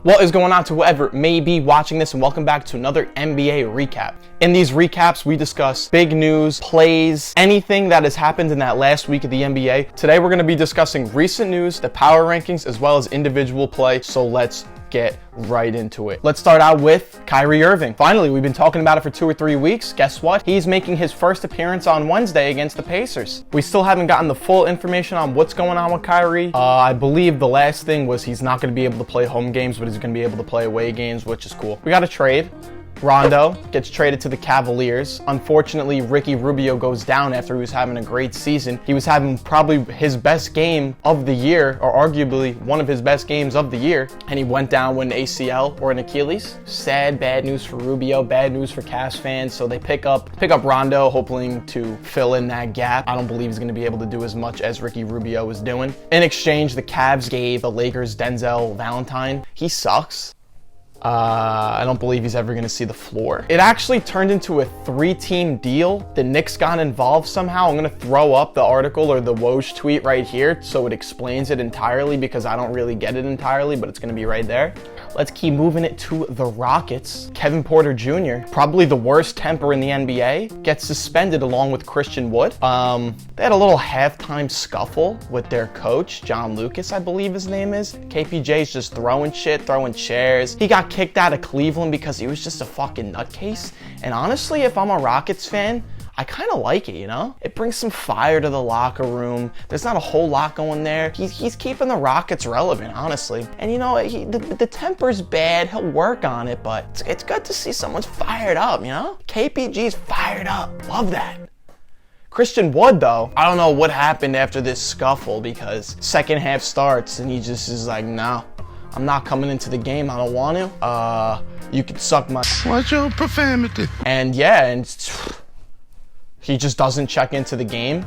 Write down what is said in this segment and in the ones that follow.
What is going on to whoever may be watching this, and welcome back to another NBA recap. In these recaps, we discuss big news, plays, anything that has happened in that last week of the NBA. Today, we're going to be discussing recent news, the power rankings, as well as individual play. So let's get right into it. Let's start out with Kyrie Irving. Finally, we've been talking about it for 2 or 3 weeks. Guess what? He's making his first appearance on Wednesday against the Pacers. We still haven't gotten the full information on what's going on with Kyrie. I believe the last thing was he's not going to be able to play home games, but he's going to be able to play away games, which is cool. We got a trade. Rondo gets traded to the Cavaliers. Unfortunately, Ricky Rubio goes down after he was having a great season. He was having probably his best game of the year, or arguably one of his best games of the year, and he went down with an ACL or an Achilles. Sad, bad news for Rubio, bad news for Cavs fans. So they pick up Rondo, hoping to fill in that gap. I don't believe he's going to be able to do as much as Ricky Rubio is doing. In exchange, the Cavs gave the Lakers Denzel Valentine. He sucks. I don't believe he's ever going to see the floor. It actually turned into a 3-team deal. The Knicks got involved somehow. I'm going to throw up the article or the Woj tweet right here so it explains it entirely, because I don't really get it entirely, but it's going to be right there. Let's keep moving it to the Rockets. Kevin Porter Jr., probably the worst temper in the NBA, gets suspended along with Christian Wood. They had a little halftime scuffle with their coach, John Lucas, I believe his name is. KPJ's just throwing shit, throwing chairs. He got kicked out of Cleveland because he was just a fucking nutcase. And honestly, if I'm a Rockets fan, I kind of like it, you know? It brings some fire to the locker room. There's not a whole lot going there. He's keeping the Rockets relevant, honestly. And you know, the temper's bad. He'll work on it, but it's good to see someone's fired up, you know? KPG's fired up. Love that. Christian Wood, though, I don't know what happened after this scuffle, because second half starts and he just is like, no, I'm not coming into the game. I don't want to. You could suck my... Watch your profanity. And yeah, and he just doesn't check into the game.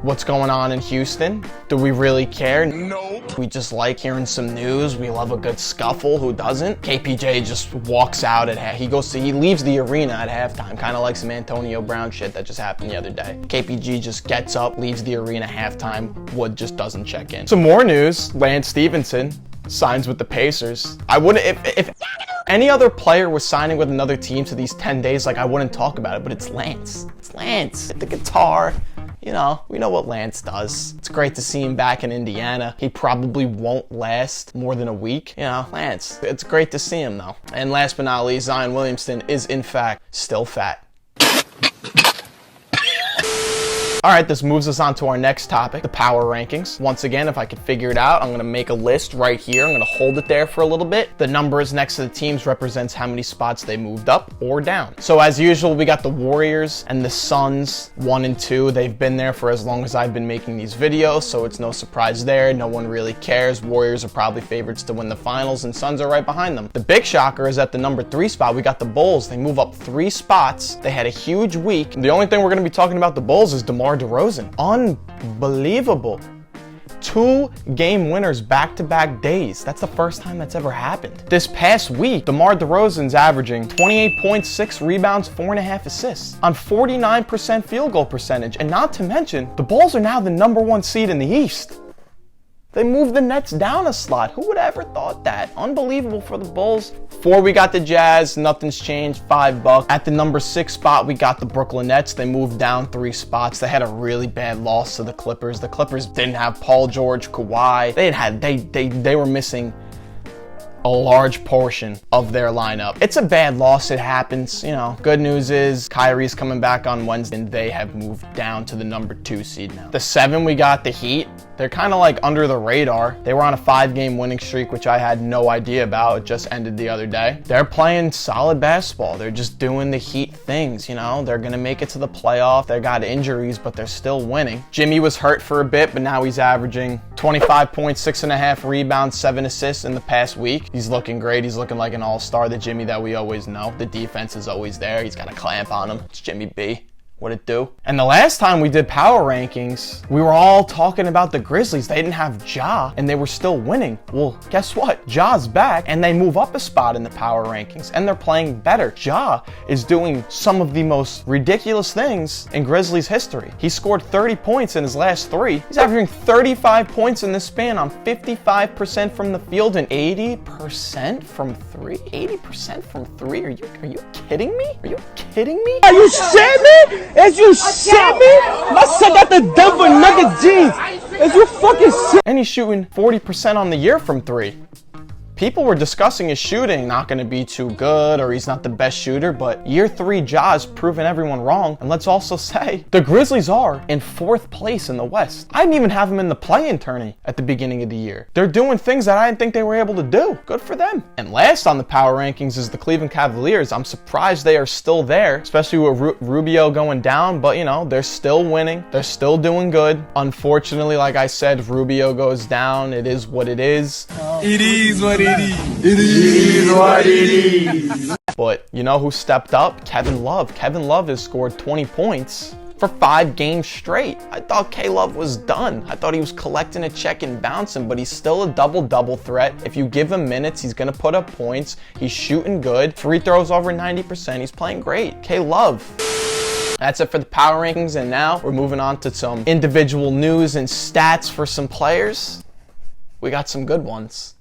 What's going on in Houston? Do we really care? Nope. We just like hearing some news. We love a good scuffle. Who doesn't? KPJ just walks out at he leaves the arena at halftime, kind of like some Antonio Brown shit that just happened the other day. KPG just gets up, leaves the arena halftime. Wood just doesn't check in. Some more news. Lance Stevenson signs with the Pacers. I wouldn't, if any other player was signing with another team to these 10 days, like, I wouldn't talk about it, but it's Lance. It's Lance. The guitar. You know, we know what Lance does. It's great to see him back in Indiana. He probably won't last more than a week. You know, Lance. It's great to see him, though. And last but not least, Zion Williamson is, in fact, still fat. All right, this moves us on to our next topic, the power rankings. Once again, if I could figure it out, I'm going to make a list right here. I'm going to hold it there for a little bit. The numbers next to the teams represents how many spots they moved up or down. So as usual, we got the Warriors and the Suns, 1 and 2. They've been there for as long as I've been making these videos, so it's no surprise there. No one really cares. Warriors are probably favorites to win the finals, and Suns are right behind them. The big shocker is at the number 3 spot, we got the Bulls. They move up 3 spots. They had a huge week. The only thing we're going to be talking about the Bulls is DeMar DeRozan. Unbelievable. 2 game winners back-to-back days. That's the first time that's ever happened. This past week, DeMar DeRozan's averaging 28.6 rebounds, 4.5 assists on 49% field goal percentage. And not to mention, the Bulls are now the number 1 seed in the East. They moved the Nets down a slot. Who would have ever thought that? Unbelievable for the Bulls. 4, we got the Jazz. Nothing's changed. $5. At the number 6 spot, we got the Brooklyn Nets. They moved down 3 spots. They had a really bad loss to the Clippers. The Clippers didn't have Paul George, Kawhi. They were missing a large portion of their lineup. It's a bad loss. It happens. You know, good news is Kyrie's coming back on Wednesday, and they have moved down to the number 2 seed now. The 7, we got the Heat. They're kind of like under the radar. They were on a 5-game winning streak, which I had no idea about. It just ended the other day. They're playing solid basketball. They're just doing the Heat things, you know? They're going to make it to the playoff. They got injuries, but they're still winning. Jimmy was hurt for a bit, but now he's averaging 25 points, 6.5 rebounds, 7 assists in the past week. He's looking great. He's looking like an all-star, the Jimmy that we always know. The defense is always there. He's got a clamp on him. It's Jimmy B. What it do? And the last time we did power rankings, we were all talking about the Grizzlies. They didn't have Ja, and they were still winning. Well, guess what? Ja's back, and they move up a spot in the power rankings, and they're playing better. Ja is doing some of the most ridiculous things in Grizzlies history. He scored 30 points in his last 3. He's averaging 35 points in this span on 55% from the field and 80% from 3. 80% from 3? Are you kidding me? Are you kidding me? Are you shitting me? Is you shitting me? My son got the Denver Nugget jeans. Is you fucking shit? And he's shooting 40% on the year from 3. People were discussing his shooting not going to be too good, or he's not the best shooter, but year 3 Ja's proven everyone wrong. And let's also say the Grizzlies are in 4th place in the West. I didn't even have them in the play-in tourney at the beginning of the year. They're doing things that I didn't think they were able to do. Good for them. And last on the power rankings is the Cleveland Cavaliers. I'm surprised they are still there, especially with Rubio going down, but you know, they're still winning. They're still doing good. Unfortunately, like I said, Rubio goes down. It is what it is. It is what it is. It is what it is. But you know who stepped up? Kevin Love. Kevin Love has scored 20 points for 5 games straight. I thought K-Love was done. I thought he was collecting a check and bouncing, but he's still a double-double threat. If you give him minutes, he's gonna put up points. He's shooting good. Free throws over 90%. He's playing great. K-Love. That's it for the power rankings, and now we're moving on to some individual news and stats for some players. We got some good ones.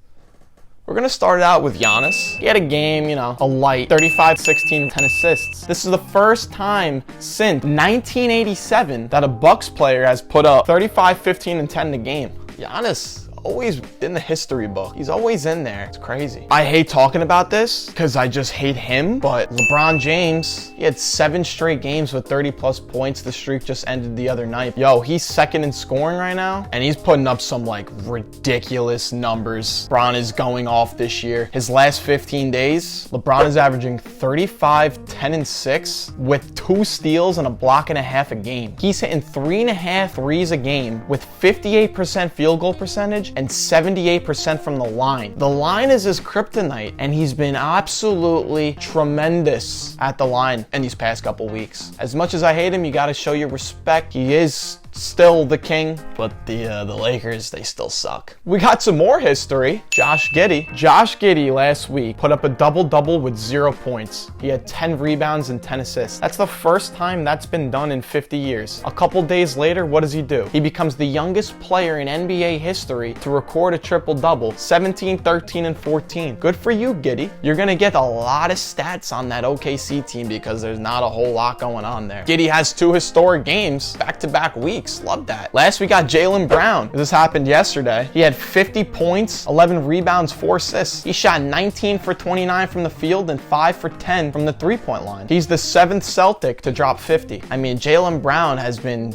We're going to start it out with Giannis. He had a game, you know, a light 35, 16, 10 assists. This is the first time since 1987 that a Bucks player has put up 35, 15, and 10 in a game. Giannis, always in the history book. He's always in there. It's crazy. I hate talking about this because I just hate him, but LeBron James, he had 7 straight games with 30 plus points. The streak just ended the other night. Yo, he's second in scoring right now, and he's putting up some like ridiculous numbers. LeBron is going off this year. His last 15 days, LeBron is averaging 35, 10, and 6 with 2 steals and a block and a half a game. He's hitting 3.5 threes a game with 58% field goal percentage and 78% from the line. The line is his kryptonite, and he's been absolutely tremendous at the line in these past couple weeks. As much as I hate him, you gotta show your respect. He is still the king, but the Lakers, they still suck. We got some more history. Josh Getty. Josh Getty last week put up a double-double with 0 points. He had 10 rebounds and 10 assists. That's the first time that's been done in 50 years. A couple days later, what does he do? He becomes the youngest player in NBA history to record a triple-double, 17, 13, and 14. Good for you, Getty. You're gonna get a lot of stats on that OKC team because there's not a whole lot going on there. Getty has 2 historic games, back-to-back weeks. Love that. Last we got Jalen Brown. This happened yesterday. He had 50 points, 11 rebounds, 4 assists. He shot 19 for 29 from the field and 5 for 10 from the 3-point line. He's the 7th Celtic to drop 50. I mean, Jalen Brown has been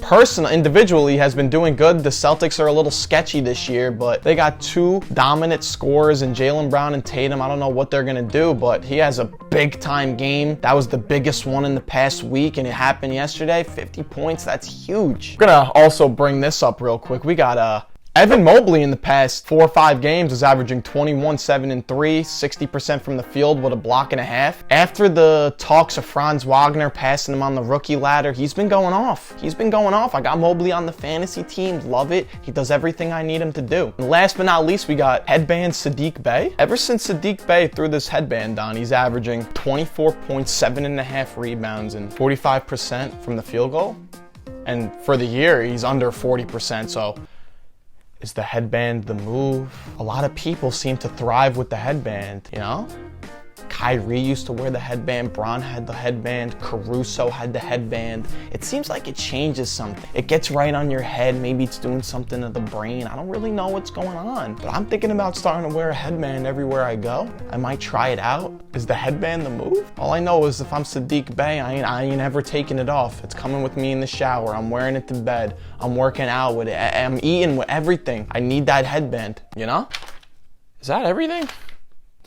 individually has been doing good. The Celtics are a little sketchy this year, but they got 2 dominant scorers in Jalen Brown and Tatum. I don't know what they're gonna do, but he has a big time game. That was the biggest one in the past week, and it happened yesterday. 50 points, that's huge. We're gonna also bring this up real quick. We got Evan Mobley in the past 4 or 5 games is averaging 21, 7, and 3, 60% from the field with a block and a half. After the talks of Franz Wagner passing him on the rookie ladder, he's been going off. He's been going off. I got Mobley on the fantasy team. Love it. He does everything I need him to do. And last but not least, we got headband Saddiq Bey. Ever since Saddiq Bey threw this headband on, he's averaging 24.7.5 rebounds and 45% from the field goal. And for the year, he's under 40%, so is the headband the move? A lot of people seem to thrive with the headband, you know? Kyrie used to wear the headband, Bron had the headband, Caruso had the headband. It seems like it changes something. It gets right on your head, maybe it's doing something to the brain. I don't really know what's going on, but I'm thinking about starting to wear a headband everywhere I go. I might try it out. Is the headband the move? All I know is if I'm Saddiq Bey, I ain't ever taking it off. It's coming with me in the shower. I'm wearing it to bed. I'm working out with it. I'm eating with everything. I need that headband, you know? Is that everything?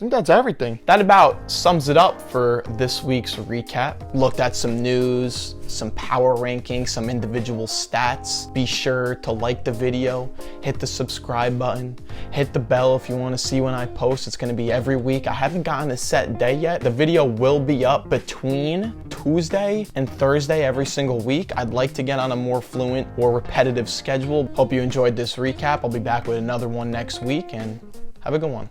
I think that's everything. That about sums it up for this week's recap. Looked at some news, some power rankings, some individual stats. Be sure to like the video, hit the subscribe button, hit the bell if you want to see when I post. It's going to be every week. I haven't gotten a set day yet. The video will be up between Tuesday and Thursday every single week. I'd like to get on a more fluent or repetitive schedule. Hope you enjoyed this recap. I'll be back with another one next week, and have a good one.